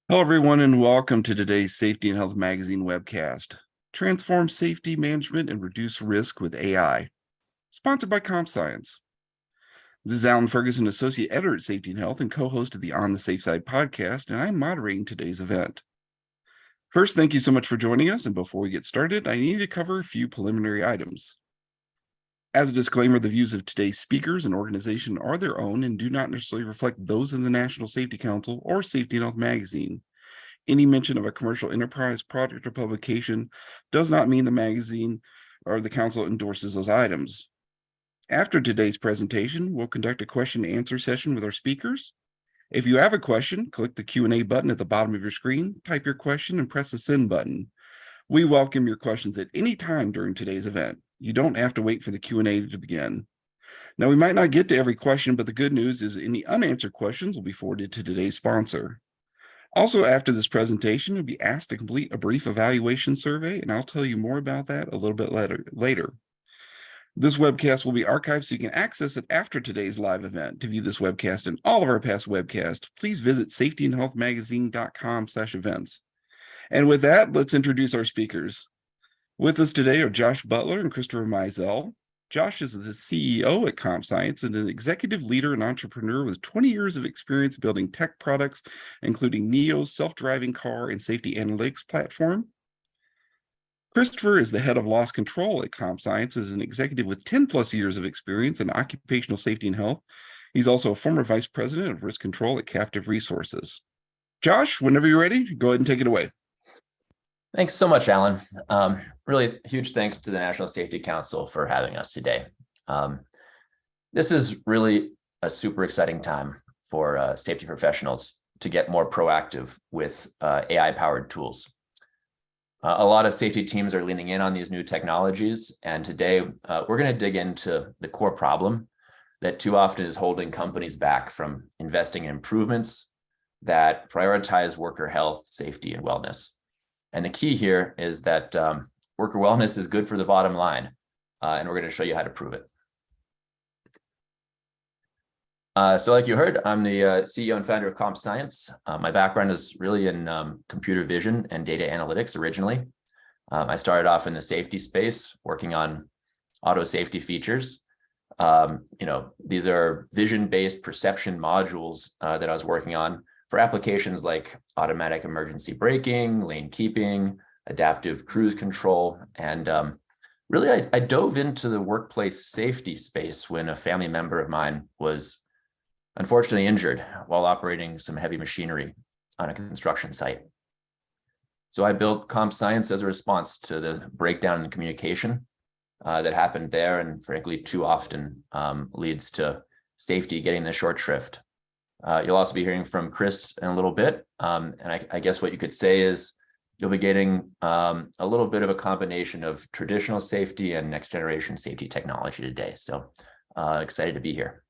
Hello, everyone, and welcome to today's Safety and Health Magazine webcast. Transform safety management and reduce risk with AI. Sponsored by CompScience. This is Alan Ferguson, Associate Editor at Safety and Health and co-host of the On the Safe Side podcast, and I'm moderating today's event. First, thank you so much for joining us, and before we get started, I need to cover a few preliminary items. As a disclaimer, the views of today's speakers and organization are their own and do not necessarily reflect those of the National Safety Council or Safety and Health Magazine. Any mention of a commercial enterprise product or publication does not mean the magazine or the council endorses those items. After today's presentation, we'll conduct a question and answer session with our speakers. If you have a question, click the Q&A button at the bottom of your screen, type your question, and press the send button. We welcome your questions at any time during today's event. You don't have to wait for the Q&A to begin. Now, we might not get to every question, but the good news is any unanswered questions will be forwarded to today's sponsor. Also, after this presentation, you'll be asked to complete a brief evaluation survey, and I'll tell you more about that a little bit later. This webcast will be archived so you can access it after today's live event. To view this webcast and all of our past webcasts, please visit safetyandhealthmagazine.com/events. And with that, let's introduce our speakers. With us today are Josh Butler and Christopher Mizell. Josh is the CEO at CompScience and an executive leader and entrepreneur with 20 years of experience building tech products, including NIO's self-driving car and safety analytics platform. Christopher is the head of loss control at CompScience as an executive with 10 plus years of experience in occupational safety and health. He's also a former vice president of risk control at Captive Resources. Josh, whenever you're ready, go ahead and take it away. Thanks so much, Alan. Really huge thanks to the National Safety Council for having us today. This is really a super exciting time for safety professionals to get more proactive with AI-powered tools. A lot of safety teams are leaning in on these new technologies, and today we're going to dig into the core problem that too often is holding companies back from investing in improvements that prioritize worker health, safety, and wellness. And the key here is that worker wellness is good for the bottom line, and we're going to show you how to prove it. So like you heard, I'm the CEO and founder of CompScience. My background is really in computer vision and data analytics originally. I started off in the safety space, working on auto safety features. These are vision-based perception modules that I was working on for applications like automatic emergency braking, lane keeping, adaptive cruise control. And really, I dove into the workplace safety space when a family member of mine was unfortunately injured while operating some heavy machinery on a construction site. So I built CompScience as a response to the breakdown in communication that happened there, and frankly, too often leads to safety getting the short shrift. You'll also be hearing from Chris in a little bit. And I guess what you could say is you'll be getting a little bit of a combination of traditional safety and next generation safety technology today. So excited to be here.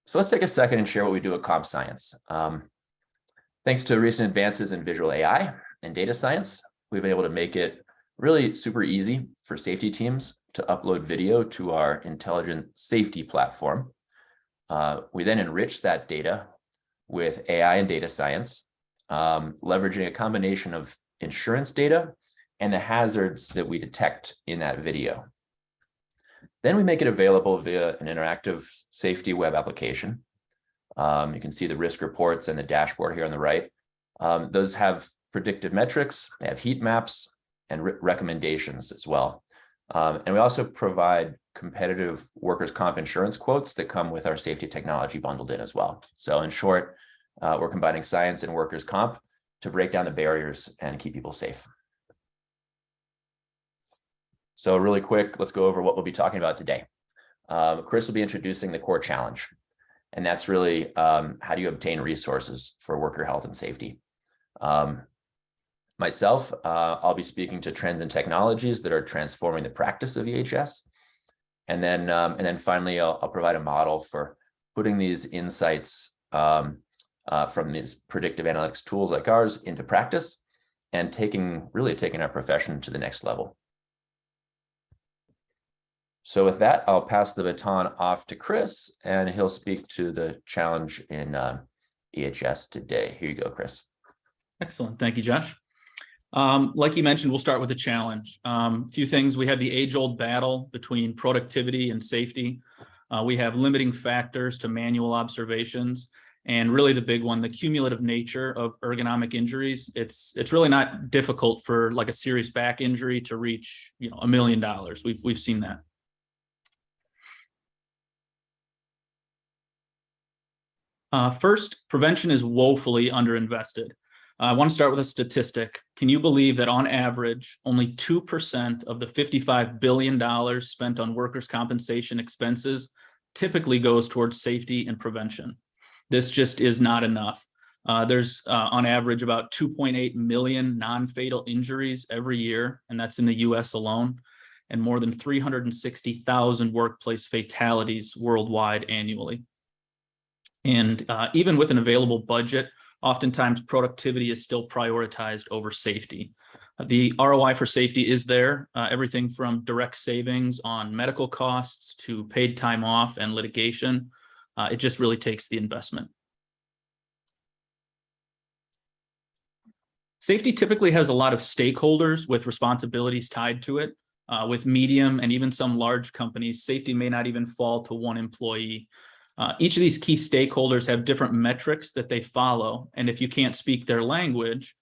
So let's take a second and share what we do at CompScience. Thanks to recent advances in visual AI and data science, we've been able to make it really super easy for safety teams to upload video to our intelligent safety platform. We then enrich that data with AI and data science, leveraging a combination of insurance data and the hazards that we detect in that video. Then we make it available via an interactive safety web application. You can see the risk reports and the dashboard here on the right. Those have predictive metrics, they have heat maps and recommendations as well. And we also provide competitive workers' comp insurance quotes that come with our safety technology bundled in as well. So in short, we're combining science and workers' comp to break down the barriers and keep people safe. So really quick, let's go over what we'll be talking about today. Chris will be introducing the core challenge, and that's really how do you obtain resources for worker health and safety. Myself, I'll be speaking to trends and technologies that are transforming the practice of EHS. And then finally, I'll provide a model for putting these insights from these predictive analytics tools like ours into practice and really taking our profession to the next level. So with that, I'll pass the baton off to Chris, and he'll speak to the challenge in EHS today. Here you go, Chris. Excellent. Thank you, Josh. Like you mentioned, we'll start with a challenge. A few things. We have the age-old battle between productivity and safety. We have limiting factors to manual observations. And really the big one, the cumulative nature of ergonomic injuries. It's really not difficult for like a serious back injury to reach, $1 million. We've seen that. First, prevention is woefully underinvested. I want to start with a statistic. Can you believe that on average, only 2% of the $55 billion spent on workers' compensation expenses typically goes towards safety and prevention? This just is not enough. There's on average about 2.8 million non-fatal injuries every year, and that's in the US alone, and more than 360,000 workplace fatalities worldwide annually. And even with an available budget, oftentimes productivity is still prioritized over safety. The ROI for safety is there, everything from direct savings on medical costs to paid time off and litigation. It just really takes the investment. Safety typically has a lot of stakeholders with responsibilities tied to it. With medium and even some large companies, safety may not even fall to one employee. Each of these key stakeholders have different metrics that they follow, and if you can't speak their language,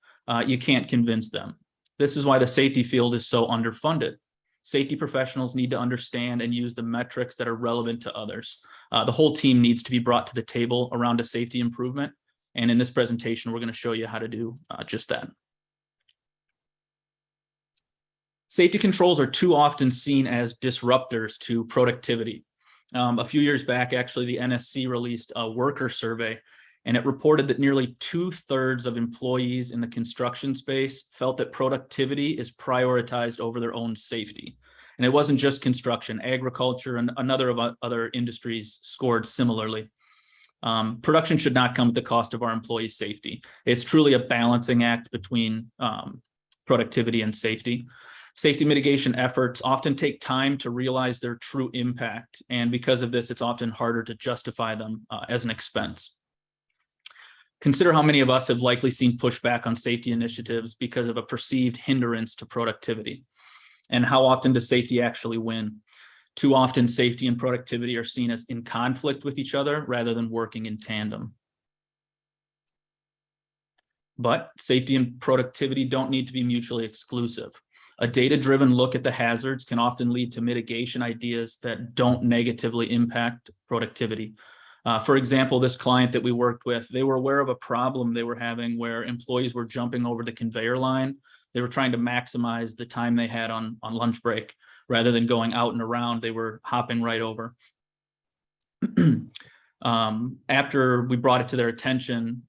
you can't convince them. This is why the safety field is so underfunded. Safety professionals need to understand and use the metrics that are relevant to others. The whole team needs to be brought to the table around a safety improvement. And in this presentation, we're going to show you how to do just that. Safety controls are too often seen as disruptors to productivity. A few years back, actually, the NSC released a worker survey, and it reported that nearly 2/3 of employees in the construction space felt that productivity is prioritized over their own safety. And it wasn't just construction, agriculture and another of other industries scored similarly. Production should not come at the cost of our employees' safety. It's truly a balancing act between productivity and safety. Safety mitigation efforts often take time to realize their true impact. And because of this, it's often harder to justify them as an expense. Consider how many of us have likely seen pushback on safety initiatives because of a perceived hindrance to productivity. And how often does safety actually win? Too often, safety and productivity are seen as in conflict with each other rather than working in tandem. But safety and productivity don't need to be mutually exclusive. A data-driven look at the hazards can often lead to mitigation ideas that don't negatively impact productivity. For example, this client that we worked with, they were aware of a problem they were having where employees were jumping over the conveyor line. They were trying to maximize the time they had on lunch break. Rather than going out and around, they were hopping right over. After we brought it to their attention,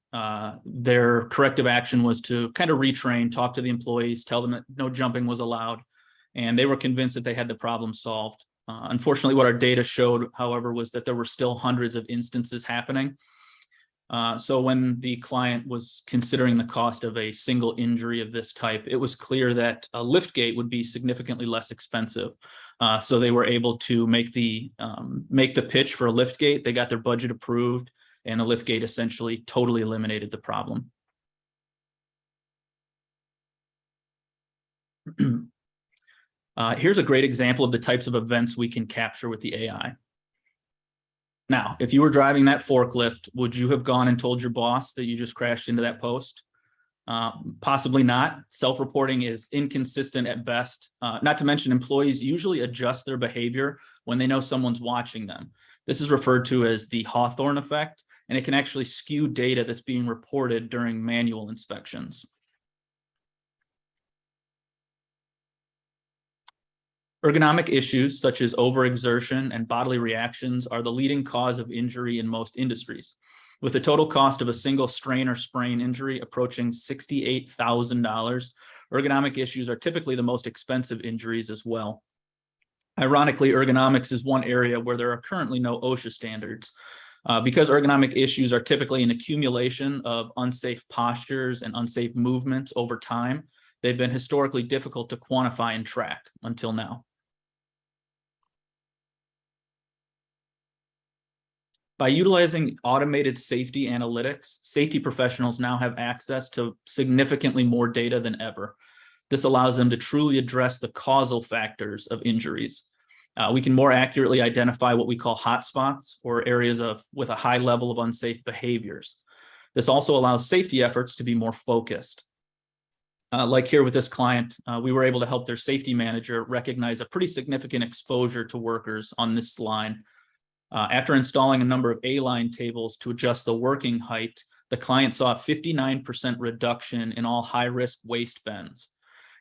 their corrective action was to kind of retrain, talk to the employees, tell them that no jumping was allowed, and they were convinced that they had the problem solved. Unfortunately, what our data showed, however, was that there were still hundreds of instances happening. So when the client was considering the cost of a single injury of this type, it was clear that a liftgate would be significantly less expensive. So they were able to make the pitch for a liftgate. They got their budget approved, and a liftgate essentially totally eliminated the problem. Here's a great example of the types of events we can capture with the AI. Now, if you were driving that forklift, would you have gone and told your boss that you just crashed into that post? Possibly not. Self-reporting is inconsistent at best. Not to mention, employees usually adjust their behavior when they know someone's watching them. This is referred to as the Hawthorne effect, and it can actually skew data that's being reported during manual inspections. Ergonomic issues such as overexertion and bodily reactions are the leading cause of injury in most industries, with the total cost of a single strain or sprain injury approaching $68,000. Ergonomic issues are typically the most expensive injuries as well. Ironically, ergonomics is one area where there are currently no OSHA standards. Because ergonomic issues are typically an accumulation of unsafe postures and unsafe movements over time, they've been historically difficult to quantify and track until now. By utilizing automated safety analytics, safety professionals now have access to significantly more data than ever. This allows them to truly address the causal factors of injuries. We can more accurately identify what we call hotspots, or areas with a high level of unsafe behaviors. This also allows safety efforts to be more focused. Like here with this client, we were able to help their safety manager recognize a pretty significant exposure to workers on this line. After installing a number of A-line tables to adjust the working height, the client saw a 59% reduction in all high-risk waist bends.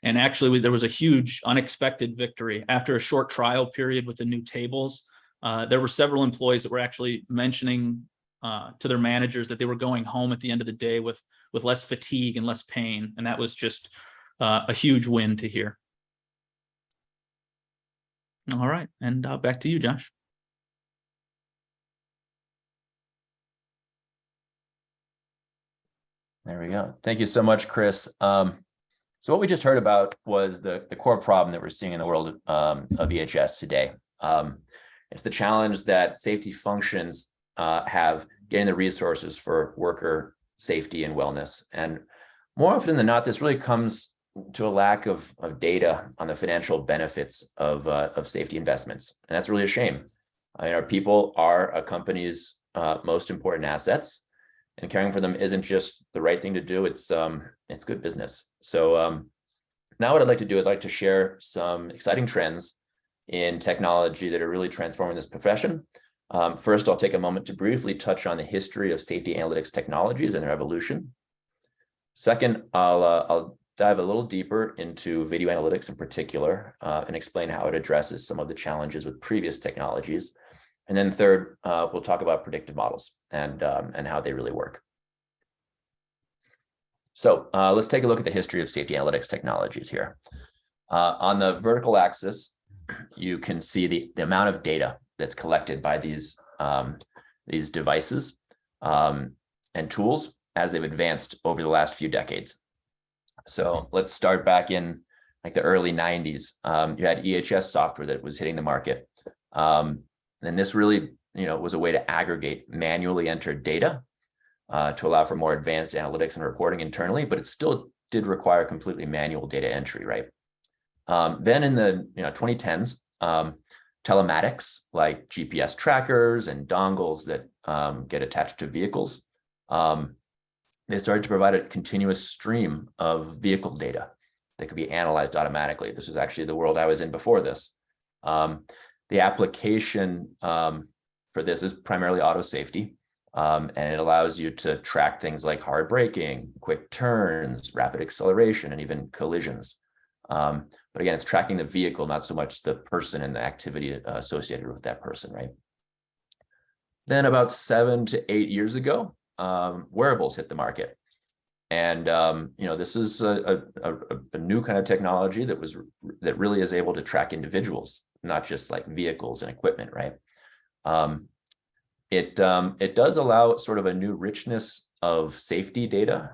And actually, there was a huge unexpected victory. After a short trial period with the new tables, there were several employees that were actually mentioning to their managers that they were going home at the end of the day with less fatigue and less pain. And that was just a huge win to hear. All right, and back to you, Josh. There we go. Thank you so much, Chris. So what we just heard about was the core problem that we're seeing in the world of EHS today. It's the challenge that safety functions have getting the resources for worker safety and wellness. And more often than not, this really comes to a lack of data on the financial benefits of safety investments. And that's really a shame. Our people are a company's most important assets, and caring for them isn't just the right thing to do. It's good business. So now what I'd like to do is I'd like to share some exciting trends in technology that are really transforming this profession. First, I'll take a moment to briefly touch on the history of safety analytics technologies and their evolution. Second, I'll dive a little deeper into video analytics in particular and explain how it addresses some of the challenges with previous technologies. And then third, we'll talk about predictive models and how they really work. So let's take a look at the history of safety analytics technologies here. On the vertical axis, you can see the amount of data that's collected by these devices and tools as they've advanced over the last few decades. So let's start back in like the early 90s. You had EHS software that was hitting the market. And this really, was a way to aggregate manually entered data to allow for more advanced analytics and reporting internally, but it still did require completely manual data entry, right? Then in the 2010s, telematics like GPS trackers and dongles that get attached to vehicles, they started to provide a continuous stream of vehicle data that could be analyzed automatically. This was actually the world I was in before this. The application for this is primarily auto safety, and it allows you to track things like hard braking, quick turns, rapid acceleration, and even collisions. But again, it's tracking the vehicle, not so much the person and the activity associated with that person, right? Then about 7 to 8 years ago, wearables hit the market. And this is a new kind of technology that really is able to track individuals, not just like vehicles and equipment, right? It does allow sort of a new richness of safety data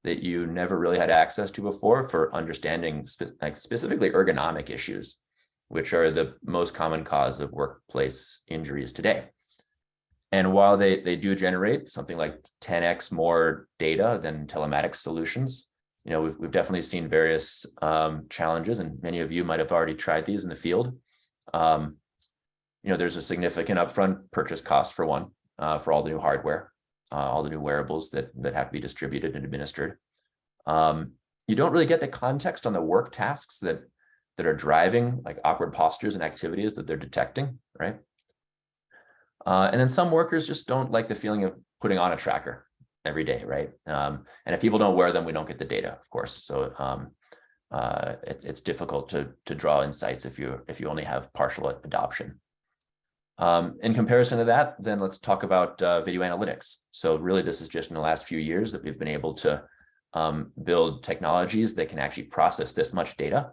that you never really had access to before for understanding specifically ergonomic issues, which are the most common cause of workplace injuries today. And while they do generate something like 10x more data than telematics solutions, we've definitely seen various challenges, and many of you might have already tried these in the field. There's a significant upfront purchase cost for one, for all the new hardware, all the new wearables that have to be distributed and administered. You don't really get the context on the work tasks that are driving like awkward postures and activities that they're detecting, right? And then some workers just don't like the feeling of putting on a tracker every day, right? And if people don't wear them, we don't get the data, of course. So it's difficult to draw insights if you only have partial adoption. In comparison to that, then let's talk about video analytics. So really, this is just in the last few years that we've been able to build technologies that can actually process this much data.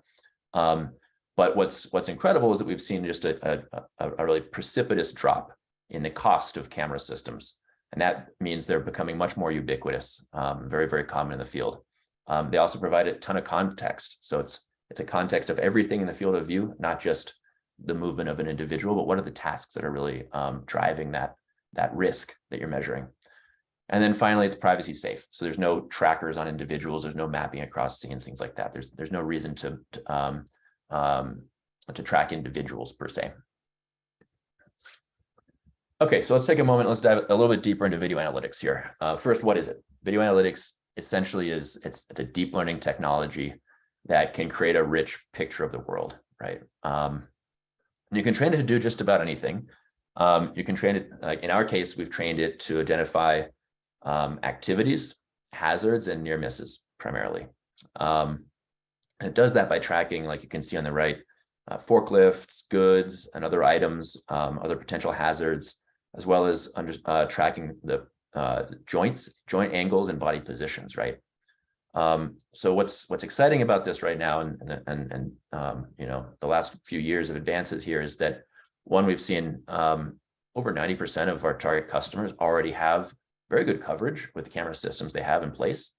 But what's incredible is that we've seen just a really precipitous drop in the cost of camera systems. And that means they're becoming much more ubiquitous, very, very common in the field. They also provide a ton of context. So it's a context of everything in the field of view, not just the movement of an individual, but what are the tasks that are really driving that that risk that you're measuring. And then finally, it's privacy safe. So there's no trackers on individuals. There's no mapping across scenes, things like that. There's no reason to track individuals per se. Okay, so let's take a moment. Let's dive a little bit deeper into video analytics here. First, what is it? Video analytics essentially is it's a deep learning technology that can create a rich picture of the world, right? You can train it to do just about anything. You can train it, like in our case, we've trained it to identify activities, hazards, and near misses primarily. And it does that by tracking, like you can see on the right, forklifts, goods, and other items, other potential hazards, as well as tracking the joint angles and body positions, right? So what's exciting about this right now, and you know, the last few years of advances here is that, one, we've seen over 90% of our target customers already have very good coverage with the camera systems they have in place.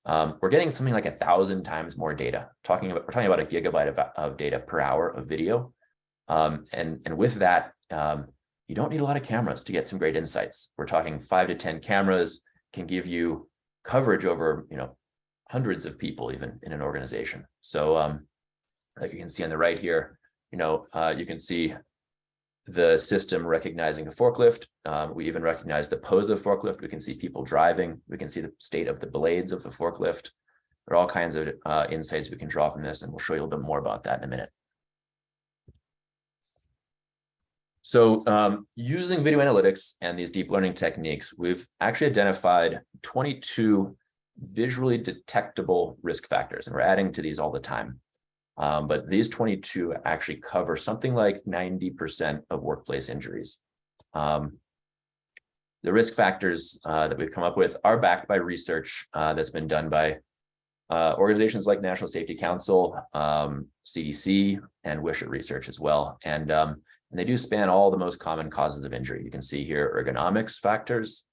We're getting something like 1,000 times more data. We're talking about a gigabyte of data per hour of video, and with that, you don't need a lot of cameras to get some great insights. We're talking 5 to 10 cameras can give you coverage over, you know, hundreds of people even in an organization. So like you can see on the right here, you know, you can see the system recognizing a forklift. We even recognize the pose of forklift. We can see people driving. We can see the state of the blades of the forklift. There are all kinds of insights we can draw from this, and we'll show you a little bit more about that in a minute. So using video analytics and these deep learning techniques, we've actually identified 22 visually detectable risk factors, and we're adding to these all the time. But these 22 actually cover something like 90% of workplace injuries. The risk factors that we've come up with are backed by research that's been done by organizations like National Safety Council, CDC, and Wisher Research as well. And they do span all the most common causes of injury. You can see here ergonomics factors,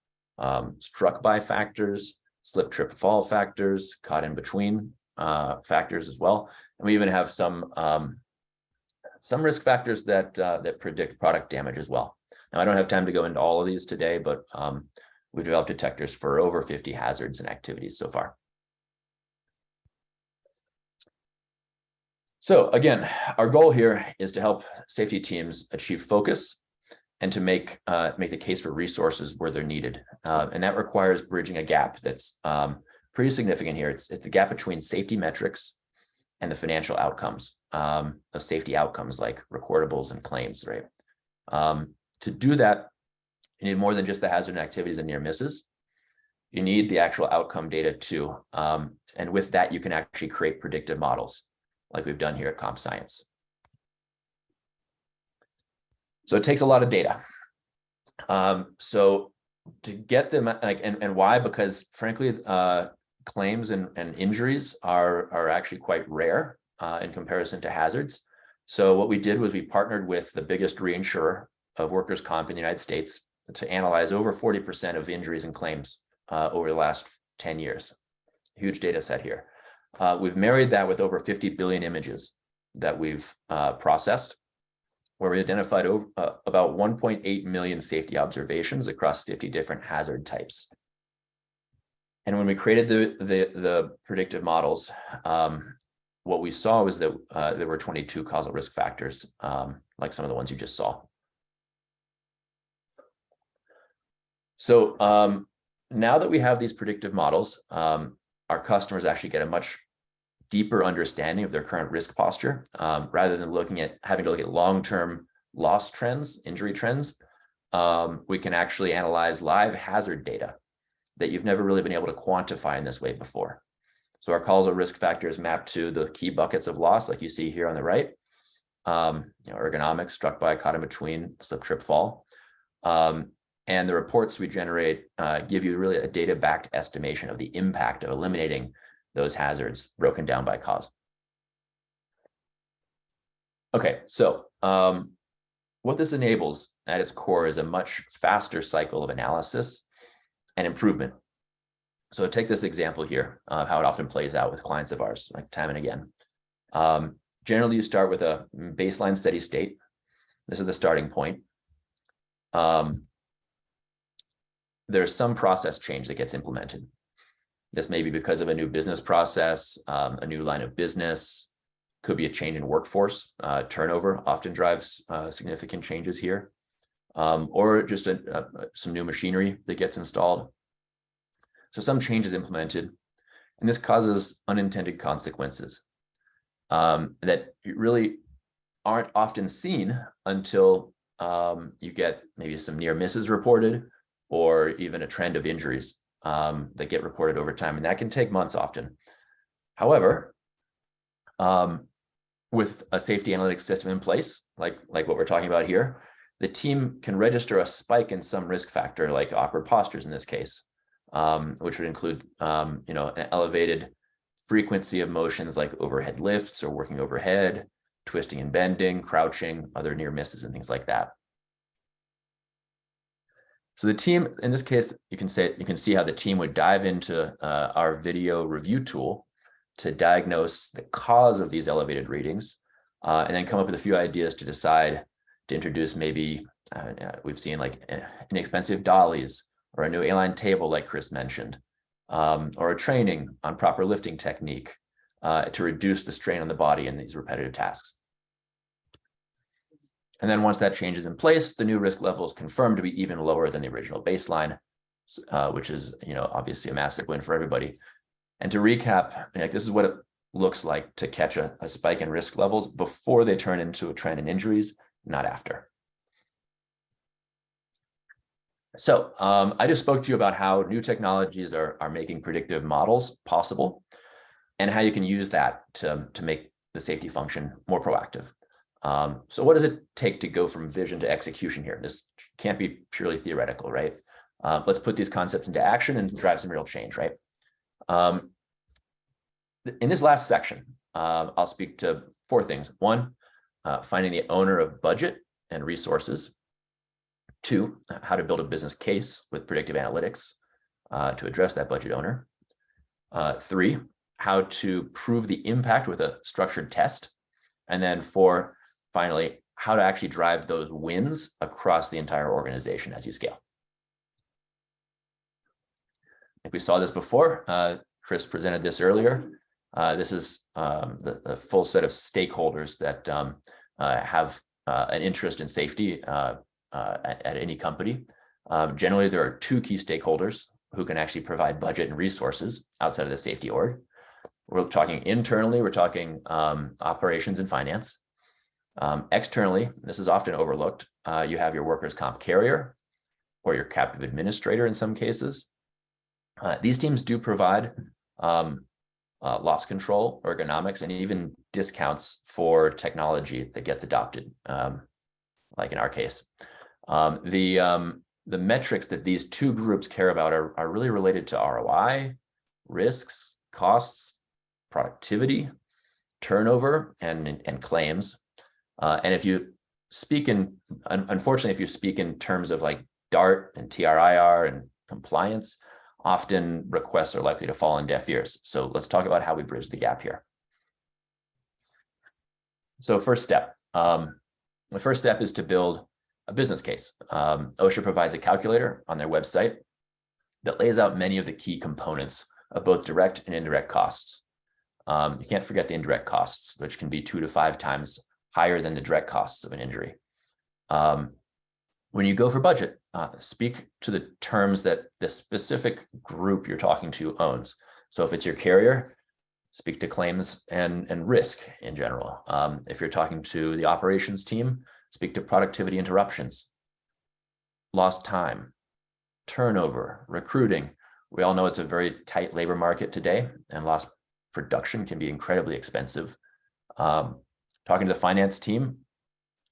struck by factors, slip, trip, fall factors, caught in between factors as well. And we even have some risk factors that predict product damage as well. Now, I don't have time to go into all of these today, but we've developed detectors for over 50 hazards and activities so far. So again, our goal here is to help safety teams achieve focus and to make the case for resources where they're needed. And that requires bridging a gap that's pretty significant here. It's the gap between safety metrics and the financial outcomes, the safety outcomes like recordables and claims, right? To do that, you need more than just the hazard and activities and near misses. You need the actual outcome data too. And with that, you can actually create predictive models like we've done here at CompScience. So it takes a lot of data. So to get them, and why? Because frankly, claims and injuries are actually quite rare in comparison to hazards. So what we did was we partnered with the biggest reinsurer of workers' comp in the United States to analyze over 40% of injuries and claims over the last 10 years. Huge data set here. We've married that with over 50 billion images that we've processed, where we identified about 1.8 million safety observations across 50 different hazard types. And when we created the predictive models, what we saw was that there were 22 causal risk factors, like some of the ones you just saw. So now that we have these predictive models, our customers actually get a much deeper understanding of their current risk posture, rather than having to look at long-term loss trends, injury trends. We can actually analyze live hazard data that you've never really been able to quantify in this way before. So our causal risk factors map to the key buckets of loss, like you see here on the right. Ergonomics, struck by, caught in between, slip, trip, fall. And the reports we generate give you really a data-backed estimation of the impact of eliminating those hazards broken down by cause. Okay, so what this enables at its core is a much faster cycle of analysis and improvement. So take this example here of how it often plays out with clients of ours, like time and again. Generally, you start with a baseline steady state. This is the starting point. there's some process change that gets implemented. This may be because of a new business process, a new line of business, could be a change in workforce. Turnover often drives significant changes here, or just some new machinery that gets installed. So some change is implemented, and this causes unintended consequences that really aren't often seen until you get maybe some near misses reported, or even a trend of injuries that get reported over time, and that can take months often. However, with a safety analytics system in place, like what we're talking about here, the team can register a spike in some risk factor, like awkward postures in this case, which would include an elevated frequency of motions like overhead lifts or working overhead, twisting and bending, crouching, other near misses, and things like that. So the team, in this case, you can see how the team would dive into our video review tool to diagnose the cause of these elevated readings, and then come up with a few ideas to decide to introduce maybe, we've seen like inexpensive dollies, or a new A-line table like Chris mentioned, or a training on proper lifting technique to reduce the strain on the body in these repetitive tasks. And then once that change is in place, the new risk level is confirmed to be even lower than the original baseline, which is, obviously a massive win for everybody. And to recap, this is what it looks like to catch a spike in risk levels before they turn into a trend in injuries, not after. So I just spoke to you about how new technologies are making predictive models possible, and how you can use that to make the safety function more proactive. So what does it take to go from vision to execution here? This can't be purely theoretical, right? Let's put these concepts into action and drive some real change, right? In this last section, I'll speak to 4 things. 1, finding the owner of budget and resources. 2, how to build a business case with predictive analytics to address that budget owner. 3, how to prove the impact with a structured test. And then 4, finally, how to actually drive those wins across the entire organization as you scale. I think we saw this before. Chris presented this earlier. This is the full set of stakeholders that have an interest in safety at any company. Generally, there are 2 key stakeholders who can actually provide budget and resources outside of the safety org. We're talking internally, we're talking operations and finance. Externally, this is often overlooked. You have your workers' comp carrier or your captive administrator in some cases. These teams do provide loss control, ergonomics, and even discounts for technology that gets adopted, like in our case. The metrics that these 2 groups care about are really related to ROI, risks, costs, productivity, turnover, and claims. And if you speak unfortunately, if you speak in terms of like DART and TRIR and compliance, often requests are likely to fall on deaf ears. So let's talk about how we bridge the gap here. So first step, the first step is to build a business case. OSHA provides a calculator on their website that lays out many of the key components of both direct and indirect costs. You can't forget the indirect costs, which can be 2 to 5 times higher than the direct costs of an injury. When you go for budget, speak to the terms that the specific group you're talking to owns. So if it's your carrier, speak to claims and risk in general. If you're talking to the operations team, speak to productivity interruptions, lost time, turnover, recruiting. We all know it's a very tight labor market today, and lost production can be incredibly expensive. Talking to the finance team,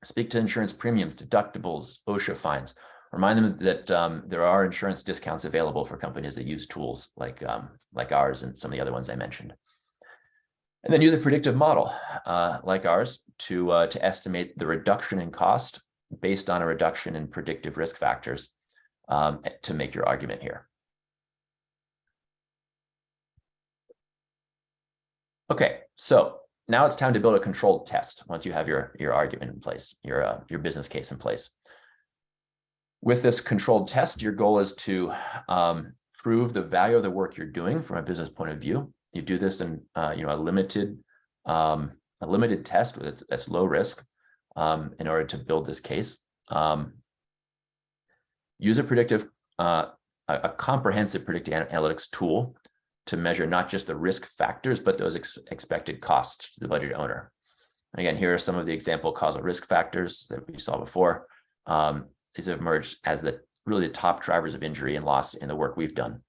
speak to insurance premiums, deductibles, OSHA fines. Remind them that there are insurance discounts available for companies that use tools like ours and some of the other ones I mentioned. And then use a predictive model like ours to estimate the reduction in cost based on a reduction in predictive risk factors to make your argument here. Okay, so now it's time to build a controlled test once you have your argument in place, your business case in place. With this controlled test, your goal is to prove the value of the work you're doing from a business point of view. You do this in a limited test that's low risk in order to build this case. Use a comprehensive predictive analytics tool to measure not just the risk factors, but those expected costs to the budget owner. And again, here are some of the example causal risk factors that we saw before. These have emerged as really the top drivers of injury and loss in the work we've done.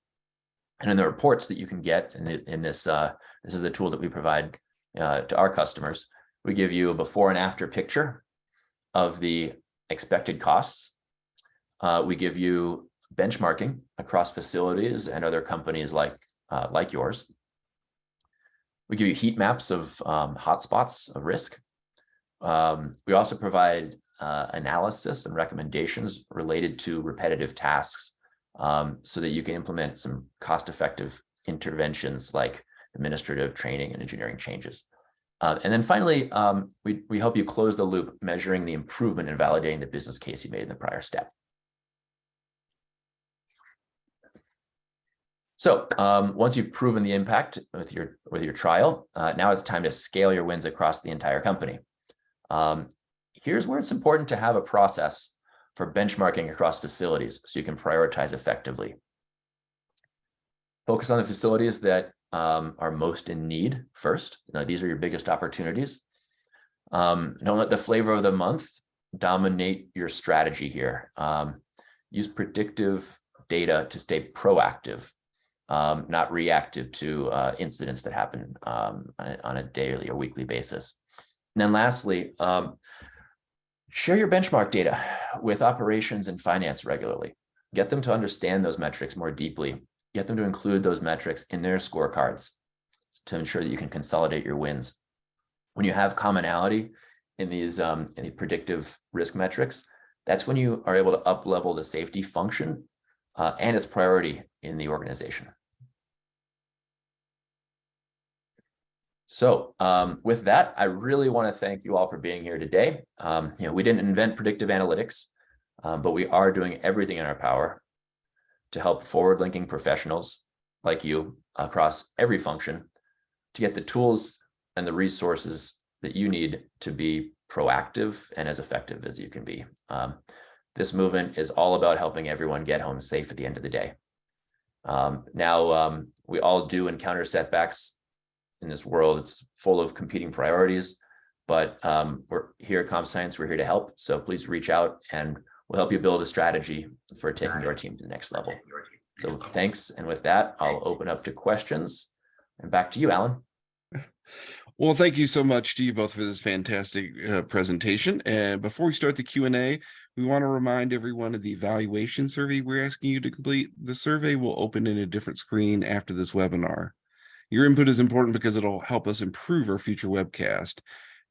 And in the reports that you can get in this, this is the tool that we provide to our customers. We give you a before and after picture of the expected costs. We give you benchmarking across facilities and other companies like yours. We give you heat maps of hotspots of risk. We also provide analysis and recommendations related to repetitive tasks so that you can implement some cost-effective interventions like administrative training and engineering changes. And then finally, we help you close the loop, measuring the improvement and validating the business case you made in the prior step. So once you've proven the impact with your trial, now it's time to scale your wins across the entire company. Here's where it's important to have a process for benchmarking across facilities so you can prioritize effectively. Focus on the facilities that are most in need first. These are your biggest opportunities. Don't let the flavor of the month dominate your strategy here. Use predictive data to stay proactive, not reactive to incidents that happen on a daily or weekly basis. And then lastly, share your benchmark data with operations and finance regularly. Get them to understand those metrics more deeply. Get them to include those metrics in their scorecards to ensure that you can consolidate your wins. When you have commonality in these predictive risk metrics, that's when you are able to up-level the safety function and its priority in the organization. So with that, I really want to thank you all for being here today. We didn't invent predictive analytics, but we are doing everything in our power to help forward-linking professionals like you across every function to get the tools and the resources that you need to be proactive and as effective as you can be. This movement is all about helping everyone get home safe at the end of the day. Now, we all do encounter setbacks in this world. It's full of competing priorities, but we're here at CompScience. We're here to help. So please reach out and we'll help you build a strategy for taking your team to the next level. So thanks. And with that, I'll open up to questions. And back to you, Alan. Well, thank you so much to you both for this fantastic presentation. And before we start the Q&A, we want to remind everyone of the evaluation survey we're asking you to complete. The survey will open in a different screen after this webinar. Your input is important because it'll help us improve our future webcast.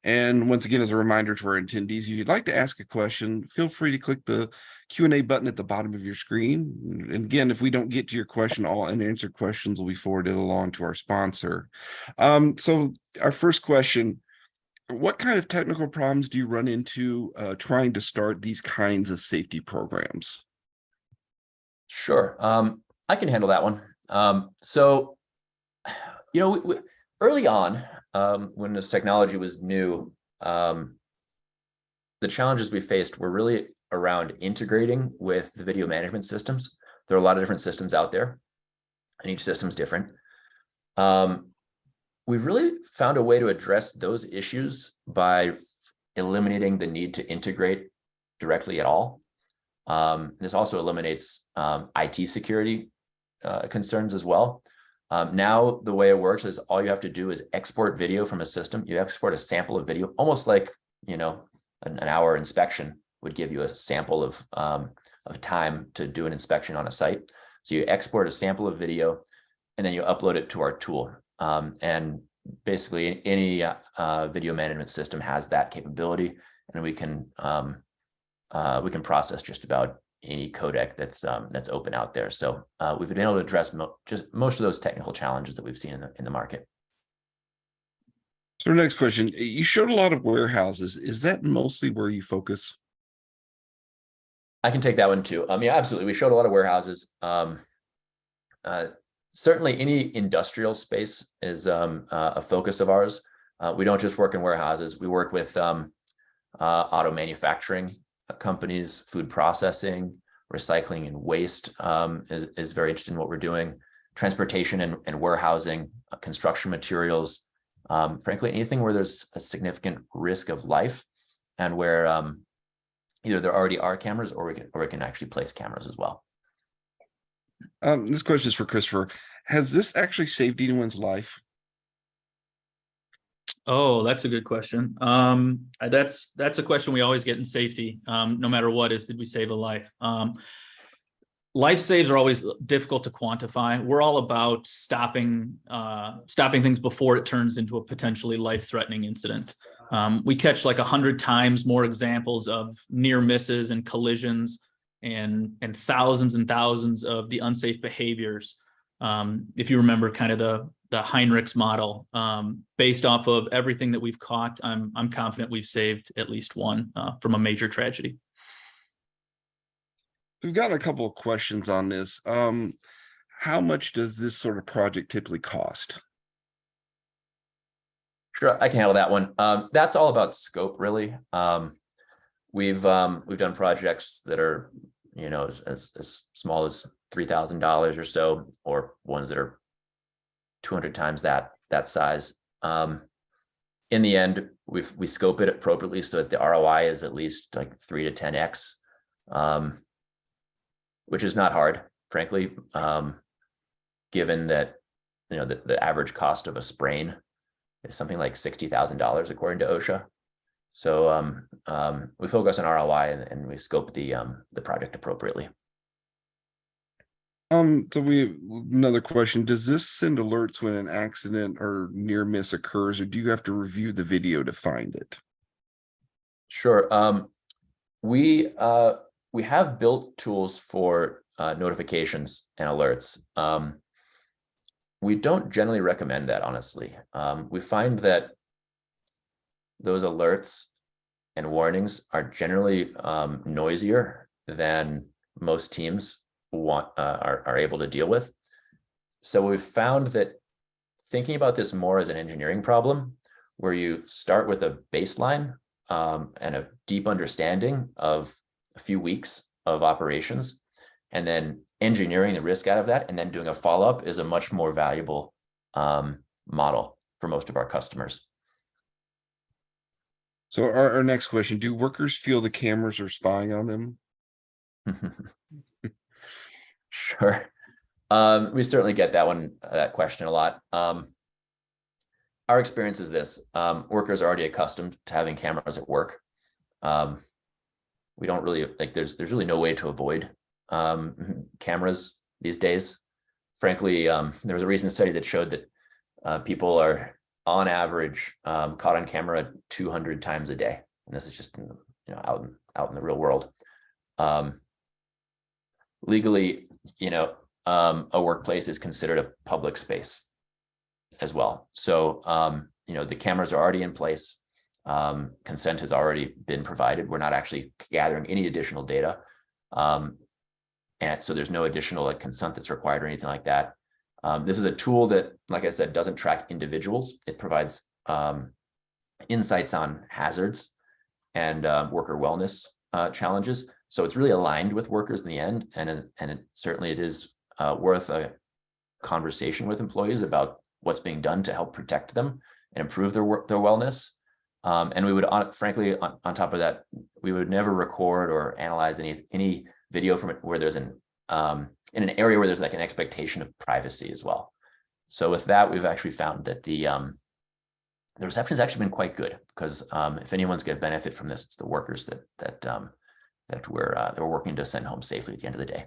And once again, as a reminder to our attendees, if you'd like to ask a question, feel free to click the Q&A button at the bottom of your screen. And again, if we don't get to your question, all unanswered questions will be forwarded along to our sponsor. So our first question, what kind of technical problems do you run into trying to start these kinds of safety programs? Sure. I can handle that one. Early on, when this technology was new, the challenges we faced were really around integrating with the video management systems. There are a lot of different systems out there, and each system is different. We've really found a way to address those issues by eliminating the need to integrate directly at all. This also eliminates IT security concerns as well. Now, the way it works is all you have to do is export video from a system. You export a sample of video, almost like, an hour inspection would give you a sample of time to do an inspection on a site. So you export a sample of video, and then you upload it to our tool. And basically, any video management system has that capability, and we can process just about any codec that's open out there. So we've been able to address most of those technical challenges that we've seen in the market. So next question, you showed a lot of warehouses. Is that mostly where you focus? I can take that one too. Yeah, absolutely. We showed a lot of warehouses. Certainly any industrial space is a focus of ours. We don't just work in warehouses. We work with auto manufacturing companies, food processing, recycling and waste is very interested in what we're doing. Transportation and warehousing, construction materials, frankly, anything where there's a significant risk of life and where either there already are cameras or we can actually place cameras as well. This question is for Christopher. Has this actually saved anyone's life? Oh, that's a good question. That's a question we always get in safety, no matter what is, did we save a life? Life saves are always difficult to quantify. We're all about stopping things before it turns into a potentially life-threatening incident. We catch like 100 times more examples of near misses and collisions and thousands of the unsafe behaviors. If you remember kind of the Heinrichs model, based off of everything that we've caught, I'm confident we've saved at least one from a major tragedy. We've gotten a couple of questions on this. How much does this sort of project typically cost? Sure, I can handle that one. That's all about scope, really. We've done projects that are, you know, as small as $3,000 or so, or ones that are 200 times that size. In the end, we scope it appropriately so that the ROI is at least like 3 to 10x, which is not hard, frankly, given that, you know, the average cost of a sprain is something like $60,000 according to OSHA. So we focus on ROI and we scope the project appropriately. So another question. Does this send alerts when an accident or near miss occurs, or do you have to review the video to find it? Sure. We have built tools for notifications and alerts. We don't generally recommend that, honestly. We find that those alerts and warnings are generally noisier than most teams are able to deal with. So we've found that thinking about this more as an engineering problem, where you start with a baseline and a deep understanding of a few weeks of operations, and then engineering the risk out of that, and then doing a follow-up is a much more valuable model for most of our customers. So our next question, do workers feel the cameras are spying on them? Sure. We certainly get that question a lot. Our experience is this: workers are already accustomed to having cameras at work. We don't really there's really no way to avoid cameras these days. Frankly, there was a recent study that showed that people are on average caught on camera 200 times a day, and this is just out in the real world. Legally, a workplace is considered a public space as well. So the cameras are already in place. Consent has already been provided. We're not actually gathering any additional data. And so there's no additional consent that's required or anything like that. This is a tool that, like I said, doesn't track individuals. It provides insights on hazards and worker wellness challenges. So it's really aligned with workers in the end, and it certainly is worth a conversation with employees about what's being done to help protect them and improve their wellness. And we would, frankly, on top of that, we would never record or analyze any video from it where there's in an area where there's like an expectation of privacy as well. So with that, we've actually found that the reception has actually been quite good, because if anyone's going to benefit from this, it's the workers that we're working to send home safely at the end of the day.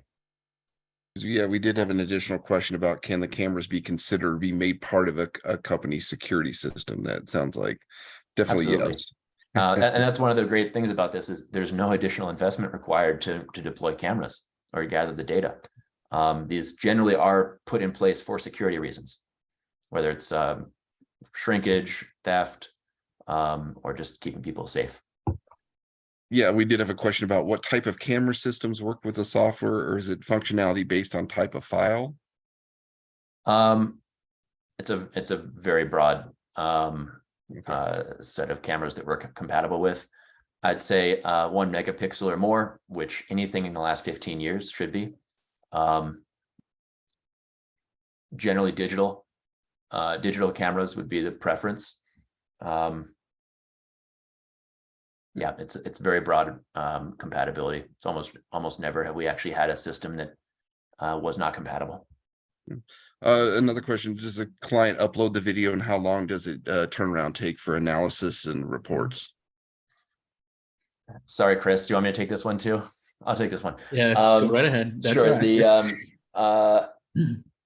Yeah, we did have an additional question about, can the cameras be considered be made part of a company's security system? That sounds like definitely Absolutely. yes. And that's one of the great things about this, is there's no additional investment required to deploy cameras or gather the data. These generally are put in place for security reasons, whether it's shrinkage, theft, or just keeping people safe. Yeah, we did have a question about what type of camera systems work with the software, or is it functionality based on type of file? It's a very broad Okay. set of cameras that we're compatible with. I'd say 1 megapixel or more, which anything in the last 15 years should be. Generally digital. Digital cameras would be the preference. Yeah, it's very broad compatibility. It's almost never have we actually had a system that was not compatible. Another question, does the client upload the video and how long does it turnaround take for analysis and reports? Sorry, Chris, do you want me to take this one too? I'll take this one. Yeah, go right ahead. That's Sure. right. The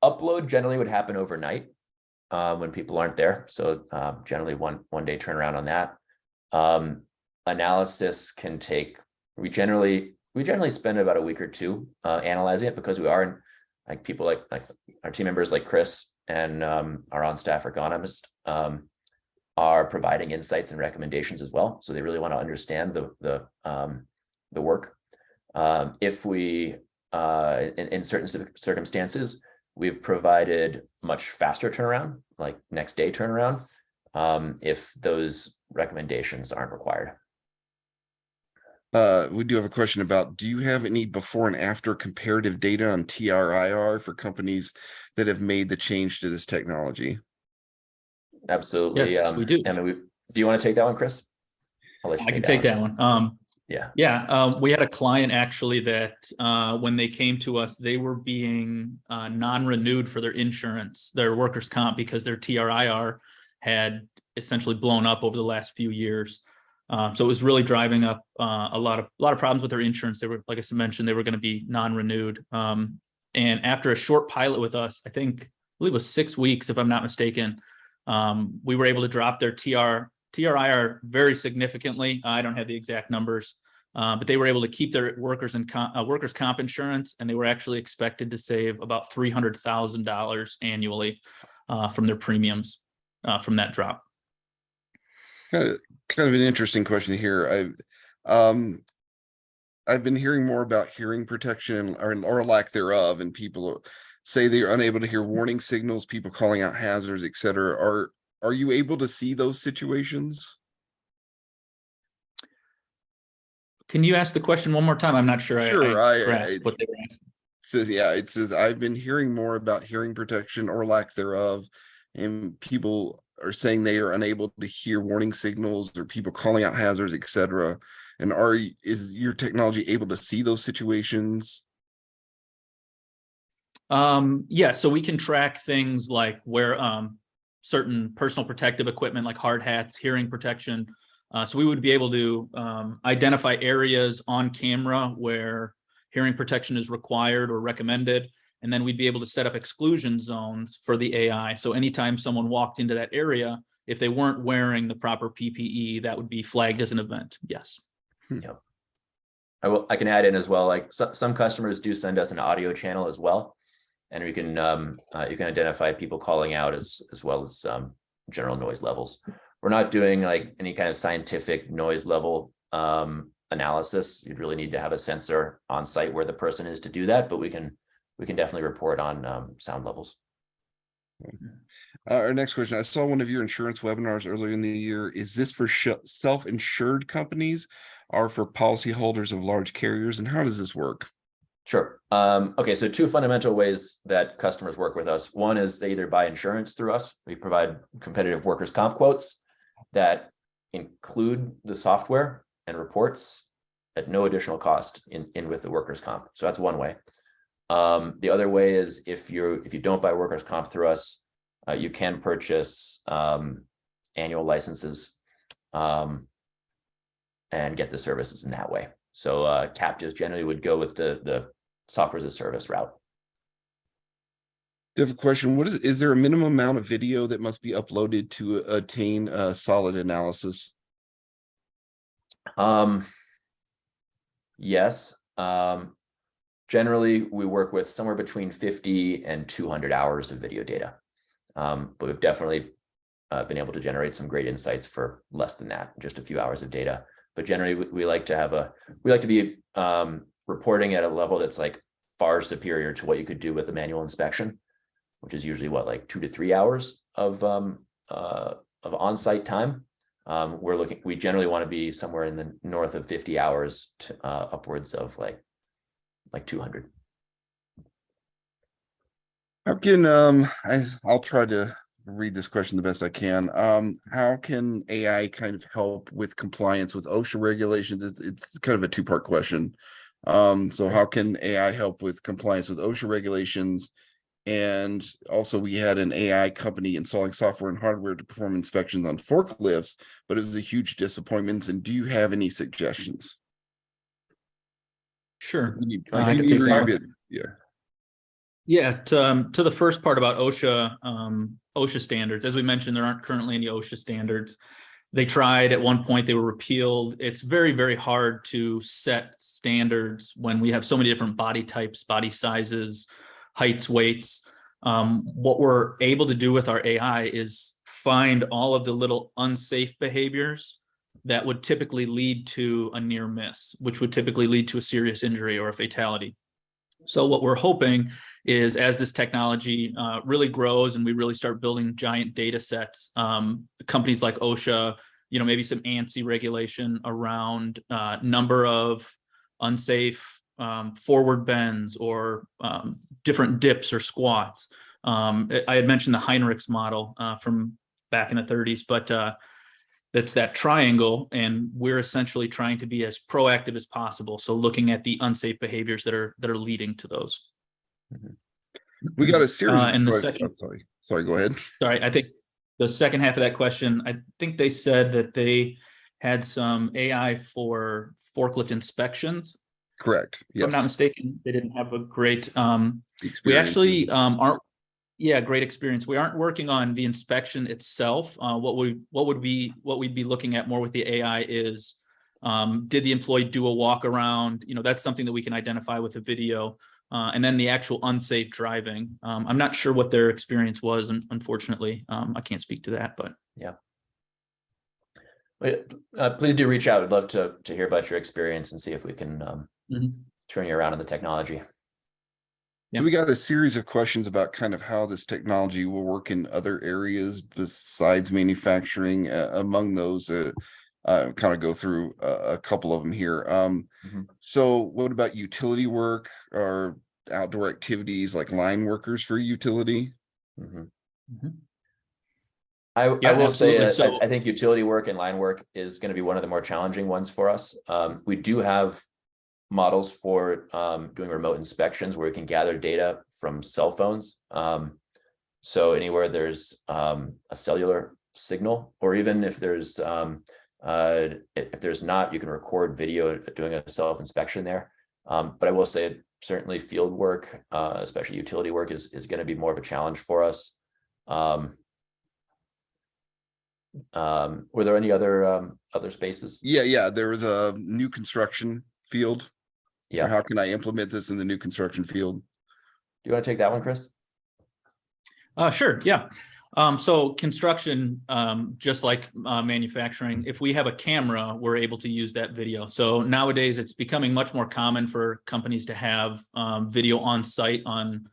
upload generally would happen overnight when people aren't there. So generally one day turnaround on that. Analysis can take, we generally spend about a week or two analyzing it, because we are like people like our team members like Chris and our on-staff ergonomist are providing insights and recommendations as well. So they really want to understand the work. If we in certain circumstances, we've provided much faster turnaround, like next day turnaround, if those recommendations aren't required. We do have a question about, do you have any before and after comparative data on TRIR for companies that have made the change to this technology? Absolutely. Yes, we do. I mean, do you want to take that one, Chris? I'll let you I can take that one. We had a client actually that when they came to us, they were being non-renewed for their insurance, their workers' comp, because their TRIR had essentially blown up over the last few years. So it was really driving up a lot of problems with their insurance. They were, like I mentioned, they were going to be non-renewed. And after a short pilot with us, I believe it was 6 weeks, if I'm not mistaken, we were able to drop their TRIR very significantly. I don't have the exact numbers, but they were able to keep their workers' comp insurance, and they were actually expected to save about $300,000 annually from their premiums from that drop. Kind of an interesting question here. I've been hearing more about hearing protection or lack thereof, and people say they're unable to hear warning signals, people calling out hazards, etc. Are you able to see those situations? Can you ask the question one more time? I'm not sure Sure, I grasped what they were asking. It says I've been hearing more about hearing protection or lack thereof, and people are saying they are unable to hear warning signals or people calling out hazards, etc. And is your technology able to see those situations? Yeah, so we can track things like where certain personal protective equipment like hard hats, hearing protection. So we would be able to identify areas on camera where hearing protection is required or recommended. And then we'd be able to set up exclusion zones for the AI. So anytime someone walked into that area, if they weren't wearing the proper PPE, that would be flagged as an event. Yes. Yep. I can add in as well, like some customers do send us an audio channel as well. And we can you can identify people calling out as well as general noise levels. We're not doing like any kind of scientific noise level analysis. You'd really need to have a sensor on site where the person is to do that, but we can definitely report on sound levels. Our next question, I saw one of your insurance webinars earlier in the year. Is this for self-insured companies or for policyholders of large carriers, and how does this work? Sure. Okay, so 2 fundamental ways that customers work with us. One is they either buy insurance through us. We provide competitive workers' comp quotes that include the software and reports at no additional cost in with the workers' comp. So that's one way. The other way is if you don't buy workers' comp through us, you can purchase annual licenses and get the services in that way. So captives generally would go with the software as a service route. I have a question. Is there a minimum amount of video that must be uploaded to attain a solid analysis? Yes. Generally, we work with somewhere between 50 and 200 hours of video data. But we've definitely been able to generate some great insights for less than that, just a few hours of data. but generally we like to be reporting at a level that's like far superior to what you could do with a manual inspection, which is usually what, like 2 to 3 hours of on-site time. We generally want to be somewhere in the north of 50 hours to upwards of like 200. How can I'll try to read this question the best I can. How can AI kind of help with compliance with OSHA regulations? It's kind of a two-part question. So how can AI help with compliance with OSHA regulations? And also we had an AI company installing software and hardware to perform inspections on forklifts, but it was a huge disappointment. And do you have any suggestions? Sure. If you I can need take to that. read it, yeah. Yeah, to the first part about OSHA, OSHA standards, as we mentioned, there aren't currently any OSHA standards. They tried at one point, they were repealed. It's very, very hard to set standards when we have so many different body types, body sizes, heights, weights. What we're able to do with our AI is find all of the little unsafe behaviors that would typically lead to a near miss, which would typically lead to a serious injury or a fatality. So what we're hoping is, as this technology really grows and we really start building giant data sets, companies like OSHA, maybe some ANSI regulation around number of unsafe forward bends or different dips or squats. I had mentioned the Heinrichs model from back in the 30s, but that's that triangle, and we're essentially trying to be as proactive as possible. So looking at the unsafe behaviors that are leading to those. We got a series of and the questions. second, Sorry, go ahead. sorry, I think the second half of that question, I think they said that they had some AI for forklift inspections. Correct. If I'm not Yes. mistaken, they didn't have a great, we Experience. actually aren't, yeah, great experience. We aren't working on the inspection itself. What we'd be looking at more with the AI is, did the employee do a walk around? That's something that we can identify with a video. And then the actual unsafe driving. I'm not sure what their experience was, and unfortunately, I can't speak to that. But Yeah. Please do reach out. I'd love to hear about your experience and see if we can turn you around on the technology. So we got a series of questions about kind of how this technology will work in other areas besides manufacturing. Among those, kind of go through a couple of them here. So what about utility work or outdoor activities like line workers for utility? I will say, absolutely. I think utility work and line work is going to be one of the more challenging ones for us. We do have models for doing remote inspections where we can gather data from cell phones. So anywhere there's a cellular signal, or even if there's not, you can record video doing a self-inspection there. But I will say certainly field work, especially utility work, is going to be more of a challenge for us. Were there any other spaces? Yeah. There was a new construction field. Yeah. Or how can I implement this in the new construction field? Do you want to take that one, Chris? Sure. Yeah. So construction, just like manufacturing, if we have a camera, we're able to use that video. So nowadays it's becoming much more common for companies to have video on site on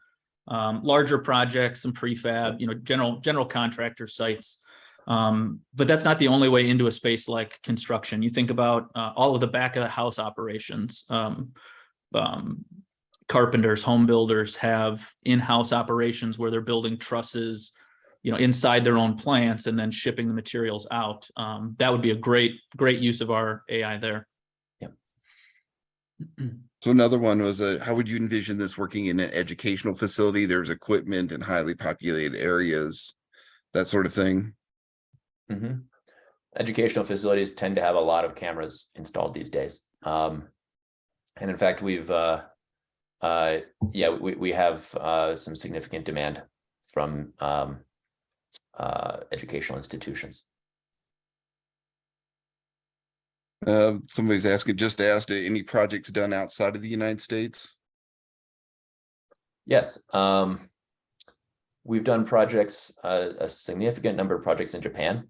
larger projects and prefab, general contractor sites. But that's not the only way into a space like construction. You think about all of the back of the house operations. Carpenters, home builders have in-house operations where they're building trusses, inside their own plants and then shipping the materials out. That would be a great use of our AI there. Yeah. So another one was how would you envision this working in an educational facility? There's equipment in highly populated areas, that sort of thing. Educational facilities tend to have a lot of cameras installed these days. And in fact, we have some significant demand from educational institutions. Somebody's asked any projects done outside of the United States? Yes. We've done projects, a significant number of projects in Japan.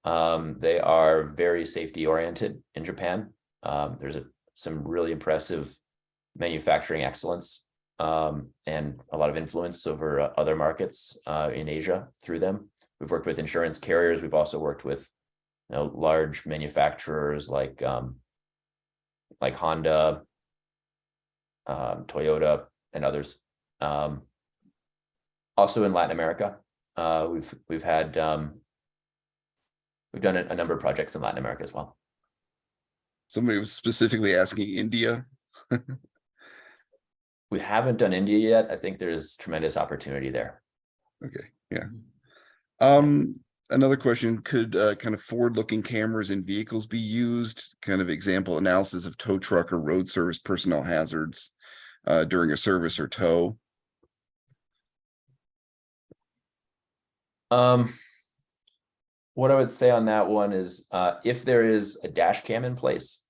They are very safety oriented in Japan. There's some really impressive manufacturing excellence and a lot of influence over other markets in Asia through them. We've worked with insurance carriers. We've also worked with large manufacturers like Honda, Toyota, and others. Also in Latin America, we've done a number of projects in Latin America as well. Somebody was specifically asking India. We haven't done India yet. I think there's tremendous opportunity there. Okay, yeah. Another question, could kind of forward-looking cameras in vehicles be used? Kind of example analysis of tow truck or road service personnel hazards during a service or tow. What I would say on that one is if there is a dash cam in place,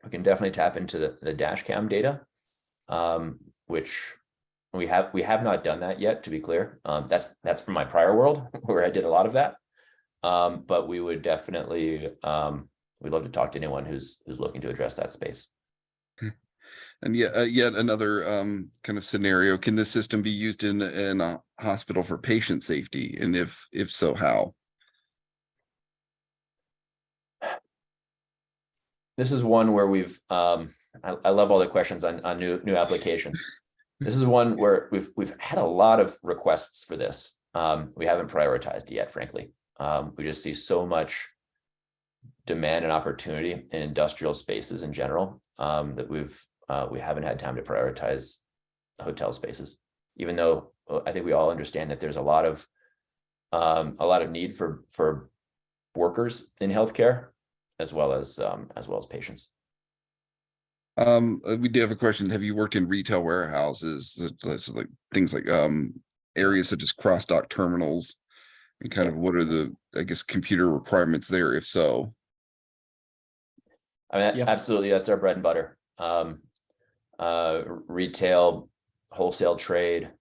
we can definitely tap into the dash cam data, which we have not done that yet, to be clear. That's from my prior world where I did a lot of that. But we would definitely we'd love to talk to anyone who's looking to address that space. And yet another kind of scenario, can this system be used in a hospital for patient safety? And if so, how? This is one where we've I love all the questions on new applications. This is one where we've had a lot of requests for this. We haven't prioritized yet, frankly. We just see so much demand and opportunity in industrial spaces in general that we haven't had time to prioritize hotel spaces, even though I think we all understand that there's a lot of need for workers in healthcare as well as patients. We do have a question. Have you worked in retail warehouses? That's like things like areas such as cross-dock terminals, and kind of what are the, I guess, computer requirements there, if so? I mean, absolutely, that's our bread and butter. Retail, wholesale trade,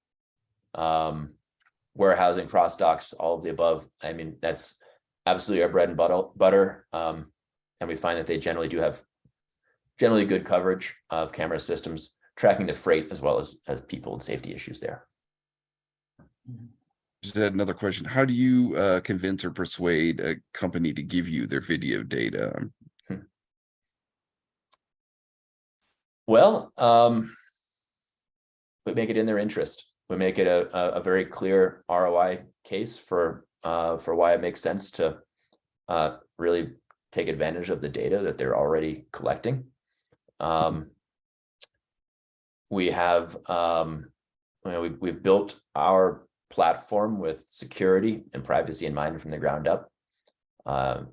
warehousing, cross docks, all of the above. I mean, that's absolutely our bread and butter. And we find that they generally do have good coverage of camera systems tracking the freight as well as people and safety issues there. Just had another question. How do you convince or persuade a company to give you their video data? Well, we make it in their interest. We make it a very clear ROI case for why it makes sense to really take advantage of the data that they're already collecting. We have we've built our platform with security and privacy in mind from the ground up. And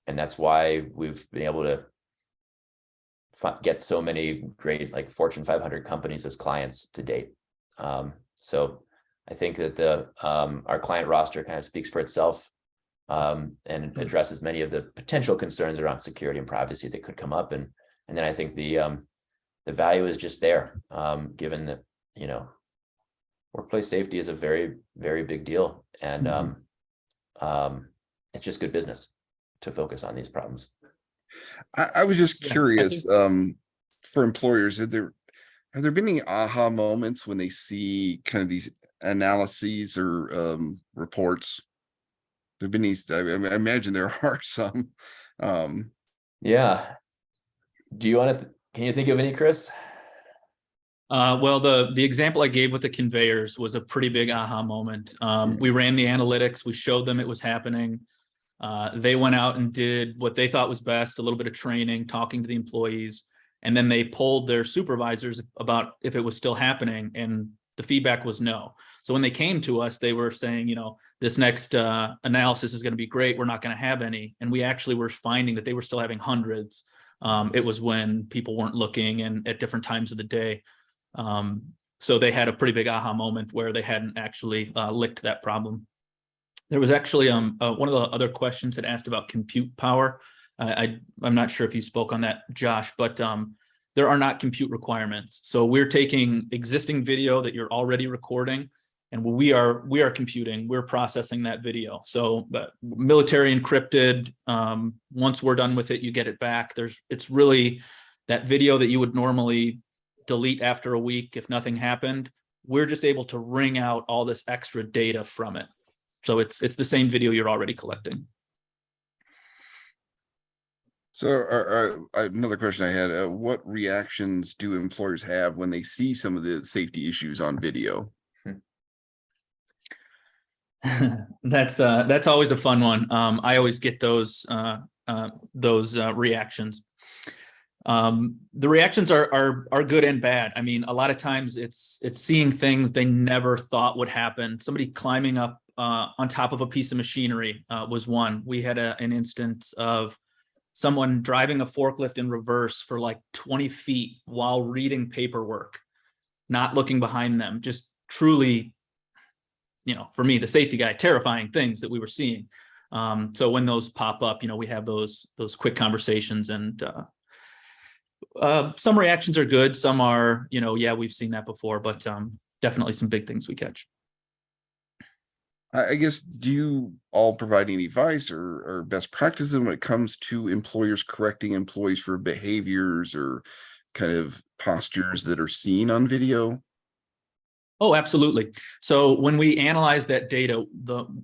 that's why we've been able to get so many great like Fortune 500 companies as clients to date. So I think that our client roster kind of speaks for itself and addresses many of the potential concerns around security and privacy that could come up. And then I think the value is just there, given that, workplace safety is a very, very big deal. And it's just good business to focus on these problems. I was just curious, for employers, have there been any aha moments when they see kind of these analyses or reports? There've been these, I imagine there are some. Yeah. Do you want to, can you think of any, Chris? Well, the example I gave with the conveyors was a pretty big aha moment. We ran the analytics, we showed them it was happening. They went out and did what they thought was best, a little bit of training, talking to the employees, and then they polled their supervisors about if it was still happening, and the feedback was no. So when they came to us, they were saying, this next analysis is going to be great. We're not going to have any. And we actually were finding that they were still having hundreds. It was when people weren't looking and at different times of the day. So they had a pretty big aha moment where they hadn't actually licked that problem. There was actually one of the other questions that asked about compute power. I'm not sure if you spoke on that, Josh, but there are not compute requirements. So we're taking existing video that you're already recording, and we are computing, we're processing that video. So but military encrypted, once we're done with it, you get it back. It's really that video that you would normally delete after a week if nothing happened. We're just able to wring out all this extra data from it. So it's the same video you're already collecting. So another question I had, what reactions do employers have when they see some of the safety issues on video? That's always a fun one. I always get those reactions. The reactions are good and bad. I mean, a lot of times it's seeing things they never thought would happen. Somebody climbing up on top of a piece of machinery was one. We had an instance of someone driving a forklift in reverse for like 20 feet while reading paperwork, not looking behind them. Just truly, for me, the safety guy, terrifying things that we were seeing. So when those pop up, we have those quick conversations, and some reactions are good. Some are, yeah, we've seen that before, but definitely some big things we catch. I guess, do you all provide any advice or best practices when it comes to employers correcting employees for behaviors or kind of postures that are seen on video? Oh, absolutely. So when we analyze that data,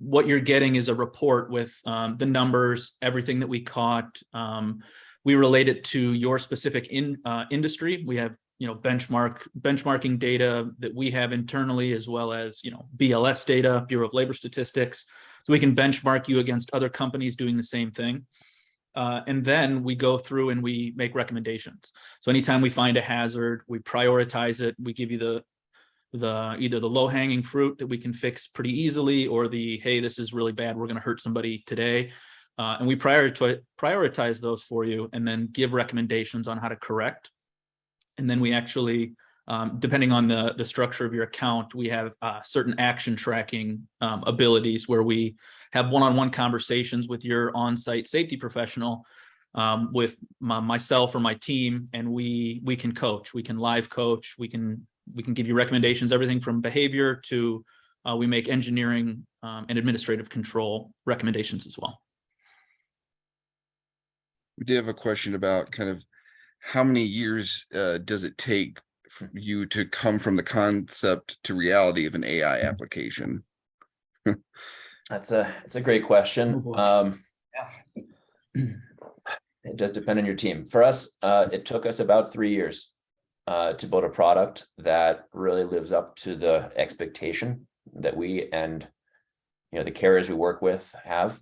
what you're getting is a report with the numbers, everything that we caught. We relate it to your specific industry. We have benchmarking data that we have internally, as well as BLS data, Bureau of Labor Statistics. So we can benchmark you against other companies doing the same thing. And then we go through and we make recommendations. So anytime we find a hazard, we prioritize it. We give you either the low-hanging fruit that we can fix pretty easily, or hey, this is really bad, we're going to hurt somebody today. And we prioritize those for you, and then give recommendations on how to correct. And then we actually, depending on the structure of your account, we have certain action tracking abilities where we have one-on-one conversations with your on-site safety professional, with myself or my team, and we can coach, we can live coach, we can give you recommendations, everything from behavior to we make engineering and administrative control recommendations as well. We did have a question about kind of how many years does it take for you to come from the concept to reality of an AI application? It's a great question. Oh, It does depend on your team. For us, it took us about 3 years to build a product that really lives up to the expectation that we and the carriers we work with have.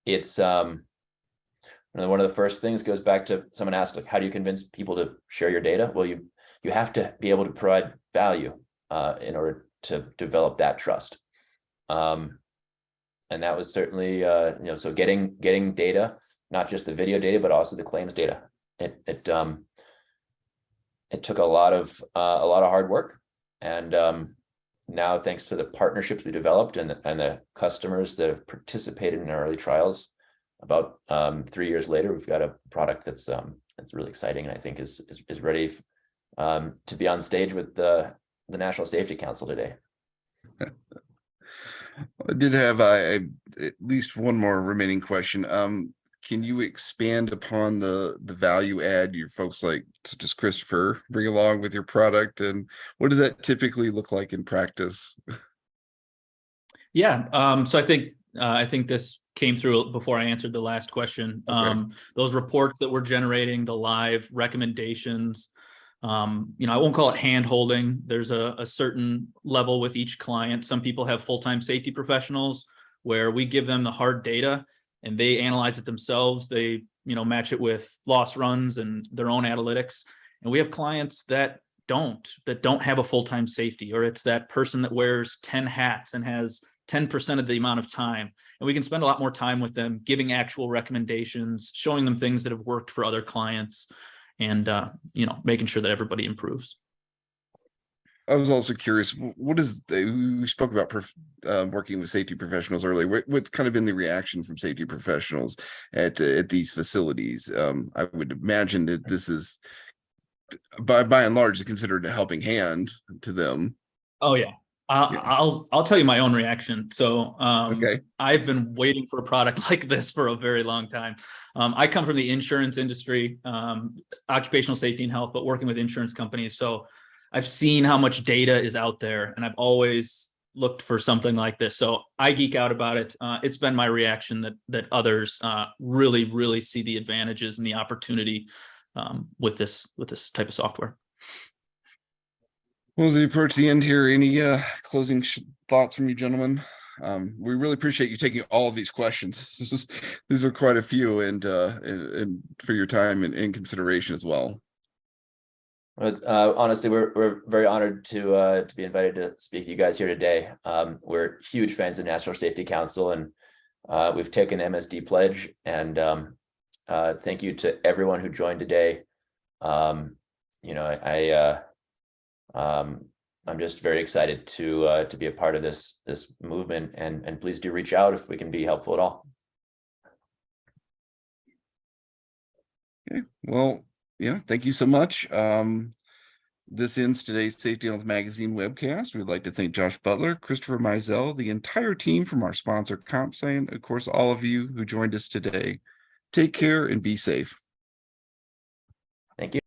It's one of the first things goes back to someone asked, like, how do you convince people to share your data? Well, you have to be able to provide value in order to develop that trust. And that was certainly so getting data, not just the video data, but also the claims data. It took a lot of hard work, and now, thanks to the partnerships we developed and the customers that have participated in our early trials, about 3 years later, we've got a product that's really exciting, and I think is ready to be on stage with the National Safety Council today. I did have at least one more remaining question. Can you expand upon the value add your folks like such as Christopher bring along with your product, and what does that typically look like in practice? Yeah, so I think this came through before I answered the last question. Okay. Those reports that we're generating, the live recommendations, I won't call it hand holding. There's a certain level with each client. Some people have full-time safety professionals where we give them the hard data and they analyze it themselves. They, match it with loss runs and their own analytics. And we have clients that don't have a full-time safety, or it's that person that wears 10 hats and has 10% of the amount of time. And we can spend a lot more time with them, giving actual recommendations, showing them things that have worked for other clients, and making sure that everybody improves. I was also curious, we spoke about working with safety professionals earlier. What's kind of been the reaction from safety professionals at these facilities? I would imagine that this is by and large considered a helping hand to them. Oh yeah. Yeah. I'll tell you my own reaction. So Okay. I've been waiting for a product like this for a very long time. I come from the insurance industry, occupational safety and health, but working with insurance companies. So I've seen how much data is out there, and I've always looked for something like this. So I geek out about it. It's been my reaction that others really see the advantages and the opportunity with this type of software. Well, as we approach the end here, any closing thoughts from you gentlemen? We really appreciate you taking all of these questions. These are quite a few, and for your time and consideration as well. But honestly, we're very honored to be invited to speak to you guys here today. We're huge fans of National Safety Council, and we've taken MSD pledge. And thank you to everyone who joined today. You know, I'm just very excited to be a part of this movement, and please do reach out if we can be helpful at all. Okay, well, yeah, thank you so much. This ends today's Safety and Health Magazine webcast. We'd like to thank Josh Butler, Christopher Mizell, the entire team from our sponsor, CompScience, of course, all of you who joined us today. Take care and be safe. Thank you.